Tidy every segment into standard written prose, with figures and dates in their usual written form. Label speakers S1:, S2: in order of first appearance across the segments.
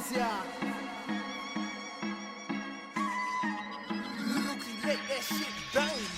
S1: Asia.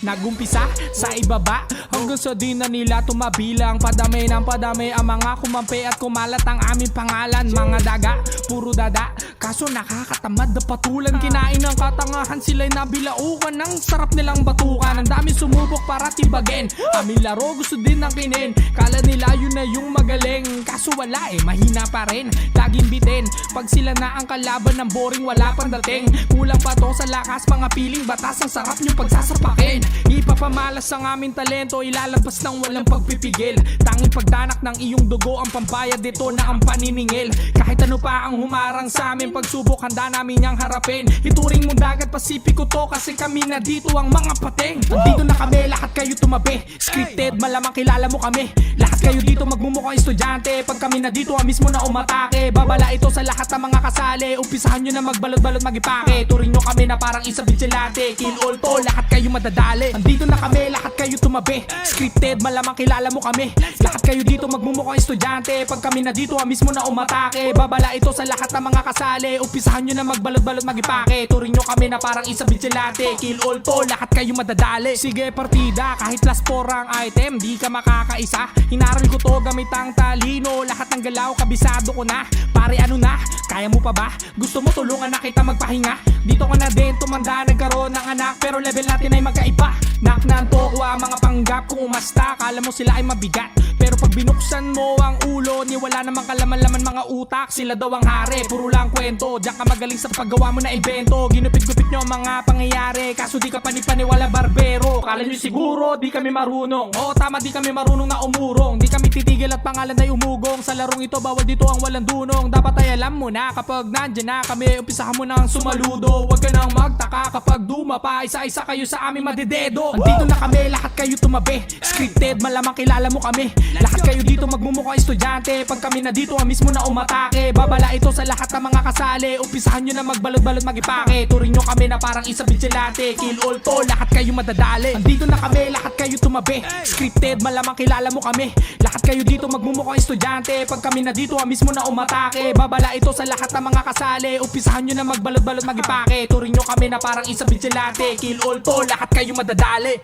S2: Nagumpisa sa ibaba hanggang sa di na nila tumabilang. Padami ng padami ang mga kumampi at kumalat ang aming pangalan. Mga daga, puro dada, kaso nakakatamad na patulan. Kinain ng katangahan, sila'y nabilaukan. Ang sarap nilang batukan, ang daming sumubok para tibagin. Aming laro gusto din ng kinin, kala nila yun na yung magaling. Kaso wala mahina pa rin, laging bitin. Pag sila na ang kalaban ng boring, wala pang dating. Kulang pa to sa lakas, mga piling batas. Ang sarap niyong pagsasapakin. Ipapamalas ang aming talento, ilalabas ng walang pagpipigil. Tanging pagdanak ng iyong dugo ang pambayad dito na ang paniningil. Kahit ano pa ang humarang sa amin, pagsubok handa namin niyang harapin. Ituring mong dagat Pasipiko to kasi kami na dito ang mga pating. Andito na kami, lahat kayo tumabi. Scripted, malamang kilala mo kami. Lahat kayo dito magmumukhang estudyante. Pag kami na dito, amis mo na umatake. Babala ito sa lahat ng mga kasali. Umpisahan nyo na magbalot-balot magipake. Turing nyo kami na parang isa vigilante. Kill all to, lahat kayo madadali. Andito na kami, lahat kayo tumabi. Scripted, malamang kilala mo kami. Lahat kayo dito magmumukhang estudyante. Pag kami na dito, amis mo na umatake. Babala ito sa lahat ng mga kasali. Umpisahan nyo na magbalot-balot magipake. Turing nyo kami na parang isa vigilante. Kill all to, lahat kayo madadali. Sige partida, kahit last 4 ang item, di ka makakaisa. Hinaral ko to gamit ang talino. Lahat ng galaw, kabisado ko na. Pare ano na, kaya mo pa ba? Gusto mo tulungan na kita magpahinga? Dito ka na din tumanda, nagkaroon ng anak. Pero level natin ay magkaiba. Naknan to ko ang mga panggap kung umasta. Kala mo sila ay mabigat, pero pag binuksan mo ang ulo, ni wala namang kalaman-laman mga utak. Sila daw ang hari, puro lang kwento. Diyan ka magaling sa paggawa mo na invento. Ginupit-gupit nyo ang mga pangyayari, kaso di ka panipaniwala barbero. Kala nyo siguro di kami marunong. Oo tama, di kami marunong na umurong. Di kami titigil at pangalan ay umugong. Sa larong ito bawal dito ang walang dunong. Dapat ay alam mo na kapag nandyan na kami, umpisahan mo nang sumaludo. Huwag ka nang magtaka kapag dumapa, isa-isa kayo sa aming madidedo. Andito na kami, lahat kayo tumabi. Scripted, malamang kilala mo kami. Lahat kayo dito magmumukhang estudyante. Pag kami na dito, amis mo na umatake. Babala ito sa lahat ng mga kasali. Umpisahan nyo na magbalot-balot magipake. Turing nyo kami na parang isa vigilante. Kill all to, lahat kayo madadali. Andito na kami, lahat kayo tumabi. Scripted, malamang kilala mo kami. Lahat kayo dito magmumukhang estudyante. Pag kami na dito, amis mo na umatake. Babala ito sa lahat ng mga kasali. Umpisahan nyo na magbalot-balot magipake. Turing nyo kami na parang isa vigilante. Kill all to, lahat kayo madadali.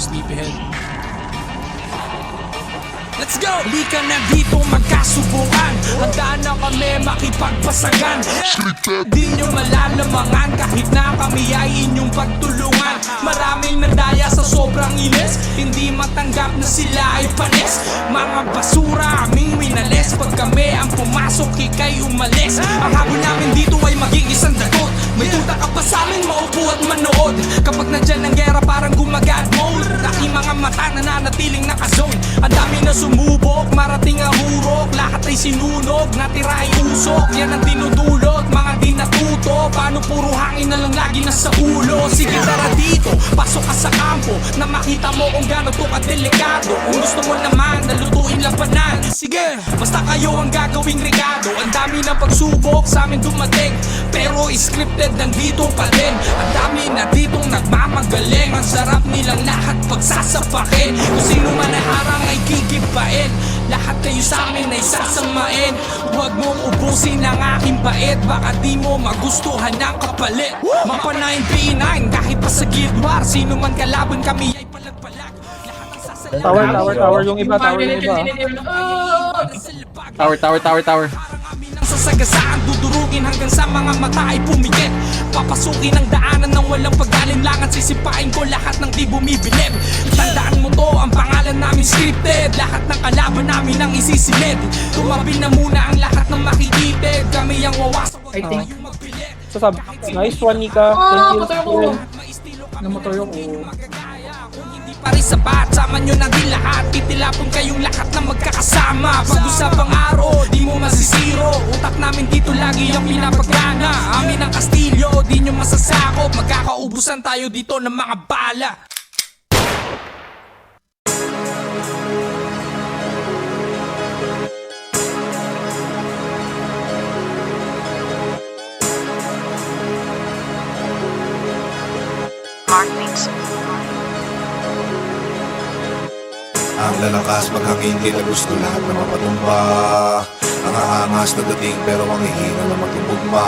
S2: Sleepyhead. Let's go! Halika na dito magkasubukan. Handa na kami makipagpasagan. Di nyo malalamangan kahit na kami ay inyong pagtulungan. Maraming nandaya sa sobrang inis, hindi matanggap na sila ay panis. Mga basura aming winalis, pag kami ang pumasok ikay umalis. Ang habol namin dito ay maging isang dagot. May tuta ka pa sa amin, maupo at manood. Kapag nandyan ang gera parang gumagad mode. Aking mga mata nananatiling nakazone. Ang dami na sumubok, marating ang hurok. Lahat ay sinunog, natira ay usok. Yan ang dinudulot, mga di natuto. Paano puro hangin na lang lagi nasa ulo. Sige tara dito, pasok ka sa kampo, na makita mo kung gano'n to kadelikado. Kung gusto mo naman, nalutuin labanan. Sige, basta kayo ang gagawing regado. Ang dami ng pagsubok sa amin dumating, pero scripted nandito pa din. Ang dami na ditong nagmamagaling. Ang sarap nilang lahat pagsasapakin. Kung sino man ay harang ay gigibain. Lahat kayo sa amin ay sasamain. Huwag mong ubusin ang aking bait, baka di mo magustuhan ang kapalit. Mapa 9P9 kahit pa sa Guild War, sino man kalaban kami ay palag-palag.
S3: Tower, yung iba, tower, yung iba. Tower.
S2: Sasagasaan, dudurugin hanggang sa mga mata ay pumikit. Papasukin ang daanan ng walang pag-alinlangan. Sisipain ko lahat ng di bumibilib. Tandaan mo to, ang pangalan namin scripted. Lahat ng kalaban namin ang isisilid. Tumabi na muna ang lahat ng makikitid. Kami ang wawasak, huwag tayong magpilit.
S3: Nice one, Nika. Thank you.
S1: Namotoyo ko.
S2: Pari sabat, sama nyo na din lahat. Titilapon kayong lahat na magkakasama. Pag-usapang araw, di mo masisiro. Utak namin dito lagi ang pinapagana. Amin ang kastilyo, di nyo masasakop. Magkakaubusan tayo dito ng mga bala.
S4: Ang lalakas maghangin, di na gusto lahat na mapatumba. Ang aangas na dating pero ang hihina na magtutugma.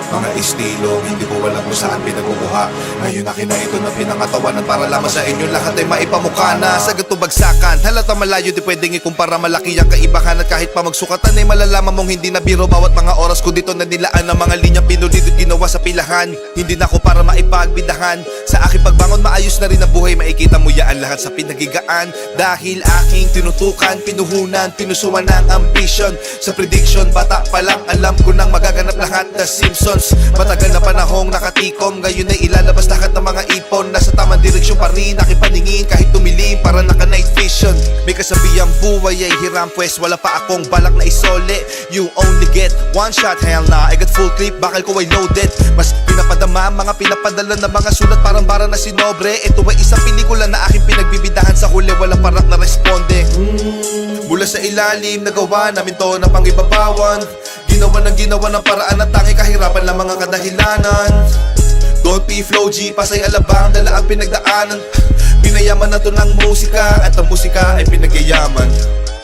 S4: Mga estilo, hindi ko alam kung saan pinagkukuha. Ngayon akin na ito na pinangatawanan para lamang sa inyo lahat ay maipamukha na. Sa ganito bagsakan, halata malayo di pwedeng ikumpara. Malaki ang kaibahan at kahit pa magsukatan ay malalaman mong hindi na biro. Bawat mga oras ko dito na nilaan ang mga linyang pinulit at ginawa sa pilahan. Hindi na ako para maipagbidahan. Sa aking pagbangon maayos na rin ang buhay. Makikita mo yaan lahat sa pinagigaan. Dahil aking tinutukan, pinuhunan, pinusuan ng ambition. Sa prediction, bata pa lang alam ko nang magaganap lahat na Simpsons. Matagal na panahong nakatikom, ngayon ay ilalabas lahat ng mga ipon. Nasa tamang direksyon pa rin aking paningin kahit tumilim para naka night vision. May kasabihang buhay ay hiram, pues wala pa akong balak na isole. You only get one shot, hell na, I got full clip, bakal ko ay loaded. Mas pinapadama, mga pinapadala na mga sulat parang bara na sinobre. Ito ay isang pelikula na aking pinagbibidahan, sa huli walang parak na responde. Mula sa ilalim, nagawa namin to na pangibabawan. Ginawa ng paraan at tangi kahirapan lang mga kadahilanan. Don't be flow G, pasay alabang, dala ang pinagdaanan. Pinayaman na to ng musika at ang musika ay pinagyayaman.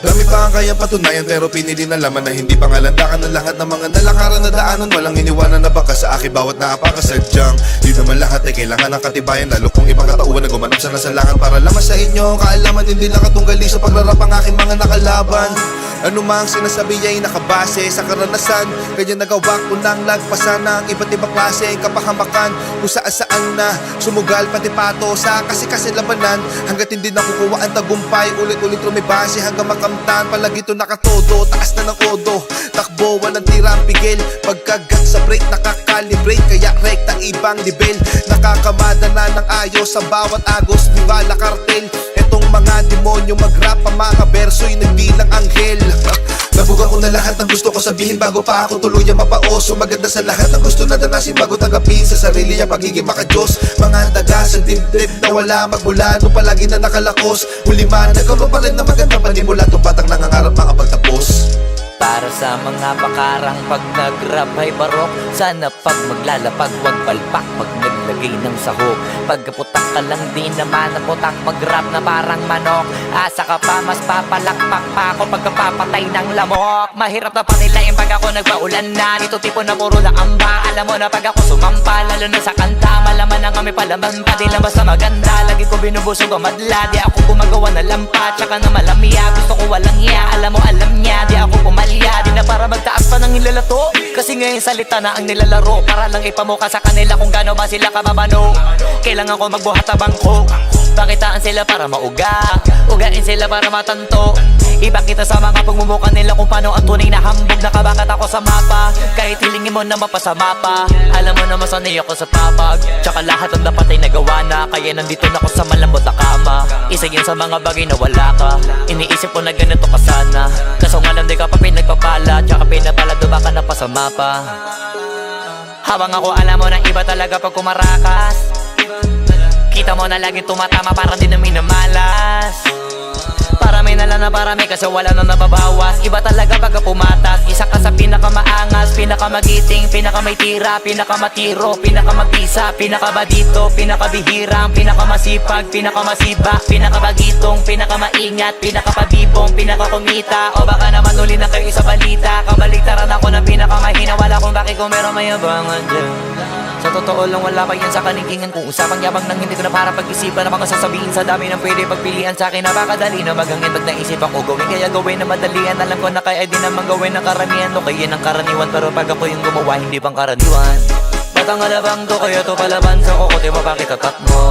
S4: Dami pa ang kayang patunayan pero pinili na laman na hindi pangalandakan ng lahat ng mga nalakaran na daanan. Walang iniwanan na baka sa akin bawat napakasadyang. Di naman lahat ay kailangan ng katibayan, lalo kung ibang katauhan na gumanap sa nasalangan para lamang sa inyo kaalaman. Hindi lang katunggali sa pagrarap ang aking mga nakalaban. Ano mang sinasabi ay nakabase sa karanasan, kaya nagawa ko nang lagpasan ng iba't ibang klase kapahamakan. Kung saan na sumugal pati pato sa kasi labanan. Hanggat hindi nakukuha ang tagumpay, ulit-ulit rumibase hanggang makamtan. Palagi to nakatodo, taas na ng odo, takbo, walang tirang pigil. Pagkagat sa break, nakakalibrate, kaya rekta ibang level. Nakakamada na ng ayos sa bawat agos, viva la cartel. Etong mga demonyo mag-rap, ang mga verso'y nagbilang anghel. Nabuga ko na lahat ng gusto ko sabihin bago pa ako tuluyang mapaoso. Maganda sa lahat ng gusto na danasin bago tanggapin sa sarili ang pagiging makadiyos. Mga daga sa dibdib na wala magmula nung palagi na nakalakos. Huli man, nagkaroon pa rin na maganda panimula itong batang nangangarap mga pagtapos.
S5: Para sa mga pakarang pag nag-rap ay barok. Sana pag maglalapag wag palpak pag naglagay ng sahog. Pagkaputak ka lang din naman ang putak, mag-rap na parang manok. Asa ka pa mas papalakpak pa ako pagkapapatay ng lamok. Mahirap na panilain pag ako nagpaulan na. Dito tipo na puro na amba. Alam mo na pag ako sumampa, lalo na sa kanta. Malaman na kami palaman pa, di lang basta maganda. Lagi ko binubusog ang madla, di ako gumagawa na lampa. Tsaka na malamya, gusto ko walang iya. Alam mo alam niya, di ako pumalya. Di na para magtaas pa ng ilalato, kasi ngayon salita na ang nilalaro. Para lang ipamuka sa kanila kung gaano ba sila kababano. Kailangan ko magbuhat na bangko, pakitaan sila para mauga, ugain sila para matanto. Ipakita sa mga pagmumuka nila kung paano ang tunay na hambog. Nakabakat ako sa mapa, kahit hilingin mo na mapasama pa. Alam mo na masanay ako sa papag, tsaka lahat ang dapat ay nagawa na. Kaya nandito na ako sa malambot na kama. Isa yan sa mga bagay na wala ka. Iniisip ko na ganito ka sana, kaso nga lang di ka pa pinagpapala. Tsaka pinapalado baka napasama pa. Habang ako alam mo na iba talaga pag kumarakas. Kita mo na lagi tumatama para di na minamalas. Parami na lang na parami kasi wala na nababawas. Iba talaga pagka pumatas. Isa ka sa pinakamaangas, pinakamagiting, pinakamay tira, pinakamatiro, pinakamagpisa, pinakabadito, pinakabihirang, pinakamasipag, pinakamasiba, pinakabagitong, pinakamaingat, pinakapabibong, pinakakumita. O baka naman uli na kayo sa balita. Kabaliktaran ako ng pinakamahina. Wala kung bakit kung meron mayabangan dyan. Sa totoo lang wala pa yan sa kanikingan. Kung usapang yabang nang hindi ko na para pag-isipan. Ang mga sasabihin sa dami ng pwede pagpilian sa akin. Napakadali na magangin pag naisip ako gawin. Kaya gawin na madalian. Alam ko na kaya di naman gawin ng karamihan. O kaya ng karaniwan. Pero pag ako yung gumawa hindi pang karaniwan. Batang alabang to kaya to palaban sa kokote mo bakit tatat mo.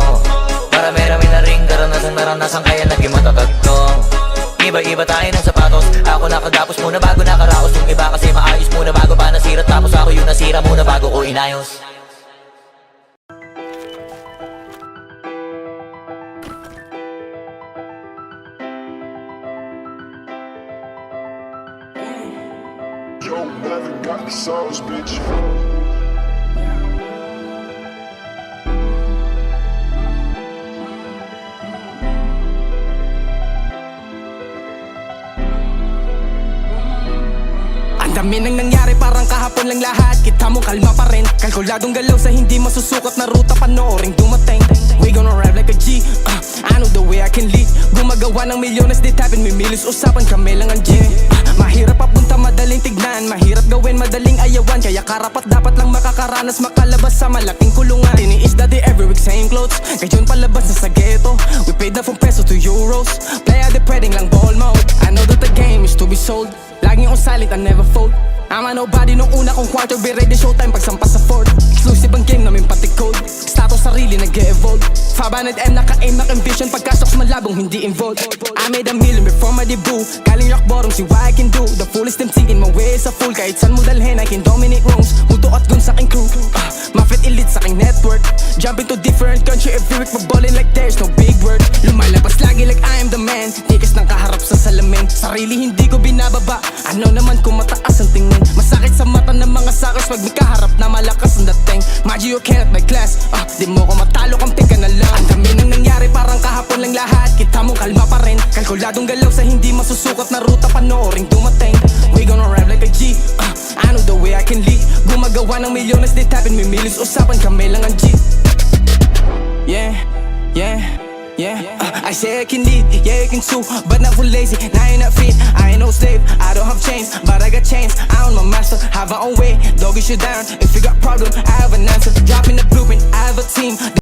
S5: Marami-rami na ring naranasan kaya naging matatag to. Iba-iba tayo ng sapatos. Ako nakagapos muna bago nakaraos. Yung iba kasi maayos muna bago pa nasira. Tapos ako yung nasira muna bago ko inayos.
S6: Yo, never got the sauce, bitch.
S2: Ang dami nang nangyari parang kahapon
S7: kahapon lang lahat, kita mo kalma pa rin. Kalkuladong galaw sa hindi masusukat na ruta, panooring dumating. We gonna rap like a G, I know the way I can lead. Gumagawa ng milyones, di tapin, mimilis usapan, kami lang ang G. Mahirap papunta, madaling tignan, mahirap gawin, madaling ayawan. Kaya karapat dapat lang makakaranas, makalabas sa malaking kulungan. Tiniis dati every week same clothes, ngayon palabas na sa ghetto. We paid na from pesos to euros, playa de pwedeng lang ball mode. I know that the game is to be sold, laging on silent, I never fold. I'm a nobody nung una kong quarter, be ready showtime pagsampas sa fort. Exclusive ang game namin pati code, status sarili nag-e-evolve. Fabanad M naka-aim, naka-envision, pagkasoks malabong hindi involved. I made a million before my debut, galing rock bottom, see what I can do. The fool is them thinking my way is a fool, kahit saan mo dalhin I can dominate rooms. Muto at gun sa aking crew, Mafet elite sa aking network. Jumping to different country every week, pag-ballin like there's no big word. Lumalabas lagi like I am the man, tikas ng kaharap sa salamin. Sarili hindi ko binababa, ano naman kung mataas ang tingin. Masakit sa mata ng mga suckers pag may kaharap na malakas ang dating. Maggie, you cannot my class, di mo ko matalo, kampi ka na lang. Ang dami nang nangyari, parang kahapon lang lahat, kita mo kalma pa rin. Kalkuladong galaw sa hindi masusukat na ruta, panooring dumating. We gonna rap like a G, I know the way I can lead. Gumagawa ng milyones, di tapin, mimilis usapan, kami lang ang G. Yeah, yeah, yeah, I say I can lead, yeah I can sue, but not for lazy, now I ain't not fit, I ain't no slave, I don't have chains, but I got chains, I own my master, have my own way, doggy shit down, if you got problem, I have an answer, dropping the blueprint, I have a team.